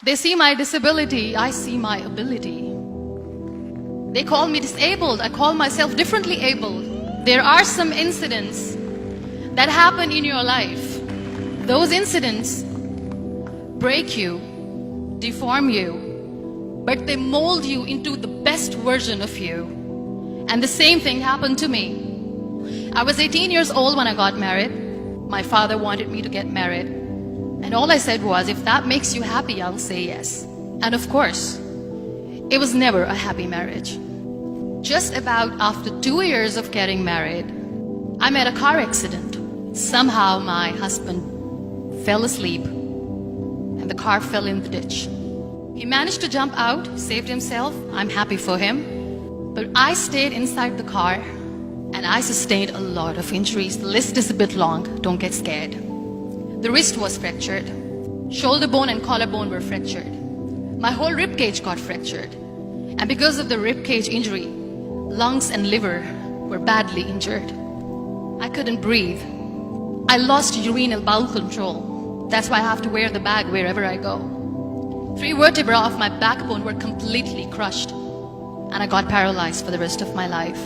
They see my disability, I see my ability. They call me disabled, I call myself differently abled. There are some incidents that happen in your life. Those incidents break you, deform you, but they mold you into the best version of you. And the same thing happened to me. I was 18 years old when I got married. My father wanted me to get married. And all I said was, if that makes you happy, I'll say yes. And of course, it was never a happy marriage. Just about after 2 years of getting married, I met a car accident. Somehow my husband fell asleep and the car fell in the ditch. He managed to jump out, saved himself. I'm happy for him. But I stayed inside the car and I sustained a lot of injuries. The list is a bit long, don't get scared. The wrist was fractured. Shoulder bone and collarbone were fractured. My whole rib cage got fractured. And because of the rib cage injury, lungs and liver were badly injured. I couldn't breathe. I lost urinary bowel control. That's why I have to wear the bag wherever I go. 3 vertebrae of my backbone were completely crushed. And I got paralyzed for the rest of my life.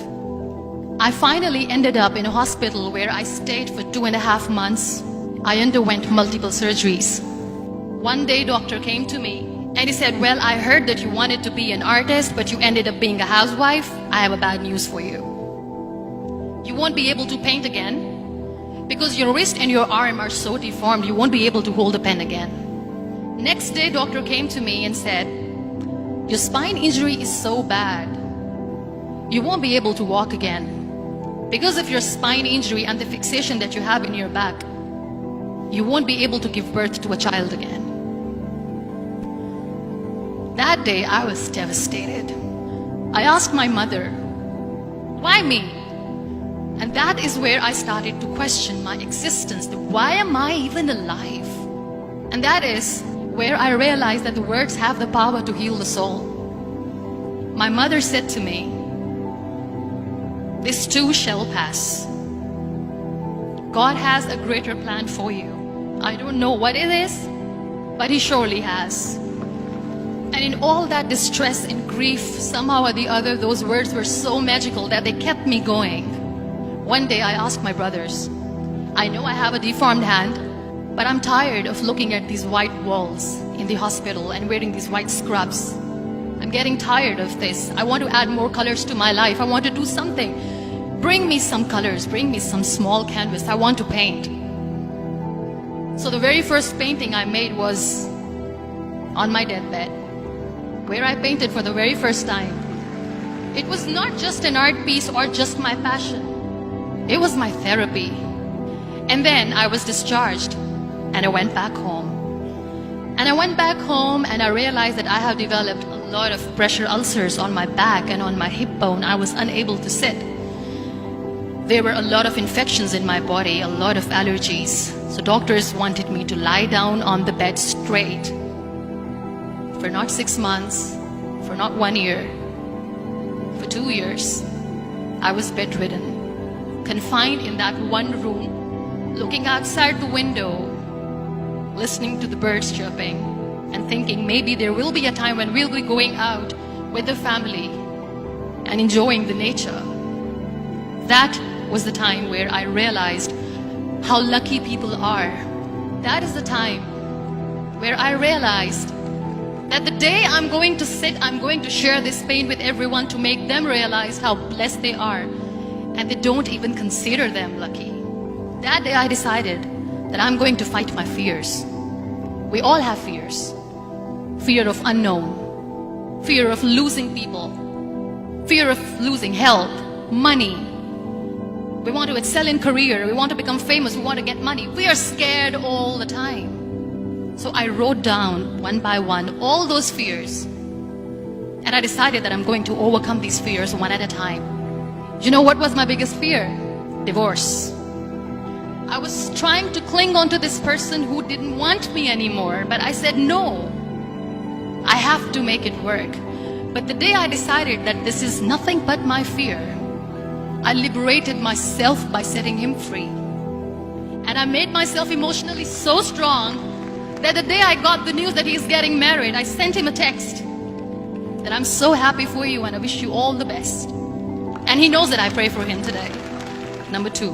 I finally ended up in a hospital where I stayed for 2.5 months. I underwent multiple surgeries. One day, doctor came to me and he said, well, I heard that you wanted to be an artist, but you ended up being a housewife. I have a bad news for you. You won't be able to paint again because your wrist and your arm are so deformed, you won't be able to hold a pen again. Next day, doctor came to me and said, your spine injury is so bad, you won't be able to walk again. Because of your spine injury and the fixation that you have in your back, you won't be able to give birth to a child again. That day, I was devastated. I asked my mother, why me? And that is where I started to question my existence. Why am I even alive? And that is where I realized that the words have the power to heal the soul. My mother said to me, this too shall pass. God has a greater plan for you. I don't know what it is, but He surely has. And in all that distress and grief, somehow or the other, those words were so magical that they kept me going. One day I asked my brothers, I know I have a deformed hand, but I'm tired of looking at these white walls in the hospital and wearing these white scrubs. I'm getting tired of this. I want to add more colors to my life. I want to do something. Bring me some colors, bring me some small canvas. I want to paint. So the very first painting I made was on my deathbed, where I painted for the very first time. It was not just an art piece or just my passion. It was my therapy. And then I was discharged and I went back home. And I went back home and I realized that I have developed a lot of pressure ulcers on my back and on my hip bone. I was unable to sit. There were a lot of infections in my body, a lot of allergies. So doctors wanted me to lie down on the bed straight for not 6 months, for not 1 year, for 2 years. I was bedridden, confined in that one room, looking outside the window, listening to the birds chirping, and thinking maybe there will be a time when we'll be going out with the family and enjoying the nature. That was the time where I realized how lucky people are. That is the time where I realized that the day I'm going to sit, I'm going to share this pain with everyone to make them realize how blessed they are, and they don't even consider them lucky. That day I decided that I'm going to fight my fears. We all have fears. Fear of unknown, fear of losing people, fear of losing health, money. We want to excel in career, we want to become famous, we want to get money. We are scared all the time. So I wrote down one by one all those fears. And I decided that I'm going to overcome these fears one at a time. You know what was my biggest fear? Divorce. I was trying to cling on to this person who didn't want me anymore, but I said no. I have to make it work. But the day I decided that this is nothing but my fear, I liberated myself by setting him free. And I made myself emotionally so strong that the day I got the news that he's getting married, I sent him a text that I'm so happy for you and I wish you all the best. And he knows that I pray for him today. Number 2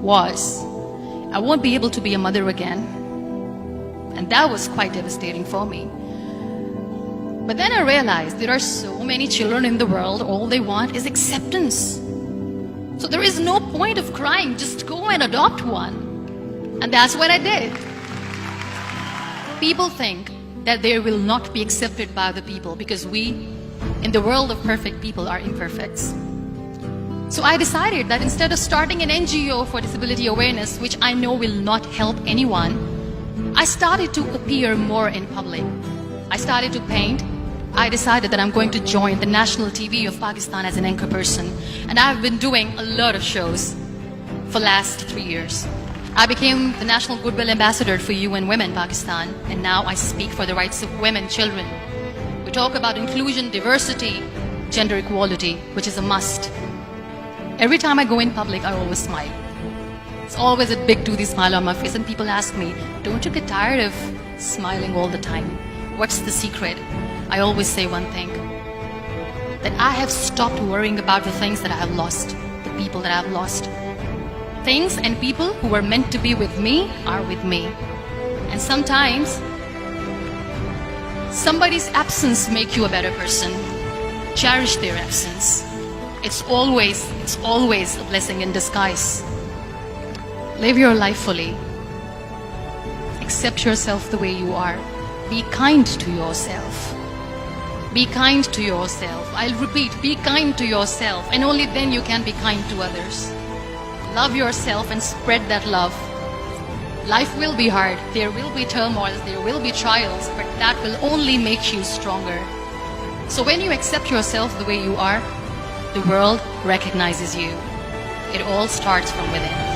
was, I won't be able to be a mother again. And that was quite devastating for me. But then I realized there are so many children in the world, all they want is acceptance. So there is no point of crying, just go and adopt one. And that's what I did. People think that they will not be accepted by the people because we, in the world of perfect people, are imperfects. So I decided that instead of starting an NGO for disability awareness, which I know will not help anyone, I started to appear more in public. I started to paint. I decided that I'm going to join the national TV of Pakistan as an anchor person. And I've been doing a lot of shows for the last 3 years. I became the National Goodwill Ambassador for UN Women Pakistan. And now I speak for the rights of women, children. We talk about inclusion, diversity, gender equality, which is a must. Every time I go in public, I always smile. It's always a big toothy smile on my face. And people ask me, don't you get tired of smiling all the time? What's the secret? I always say one thing, that I have stopped worrying about the things that I have lost, the people that I have lost. Things and people who were meant to be with me are with me. And sometimes, somebody's absence makes you a better person. Cherish their absence. It's always a blessing in disguise. Live your life fully. Accept yourself the way you are. Be kind to yourself. Be kind to yourself. I'll repeat, be kind to yourself, and only then you can be kind to others. Love yourself and spread that love. Life will be hard. There will be turmoils, there will be trials, but that will only make you stronger. So when you accept yourself the way you are, the world recognizes you. It all starts from within.